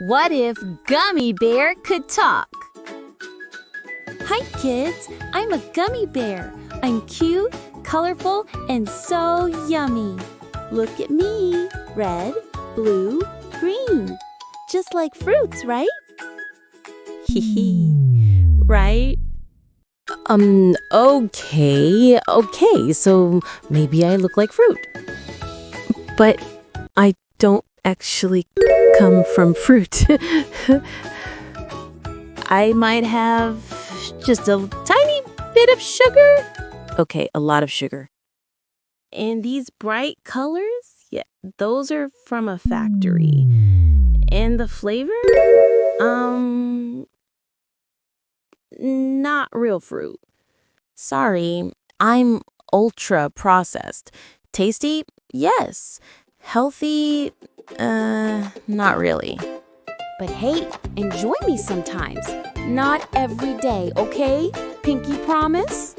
What if Gummy Bear could talk? Hi kids, I'm a gummy bear. I'm cute, colorful, and so yummy. Look at me, red, blue, green. Just like fruits, right? Hee right? Okay, so maybe I look like fruit. But I don't actually come from fruit. I might have just a tiny bit of sugar. Okay, a lot of sugar. And these bright colors, yeah, those are from a factory. And the flavor? Not real fruit. Sorry, I'm ultra processed. Tasty? Yes. Healthy? Not really. But hey, enjoy me sometimes. Not every day, okay? Pinky promise?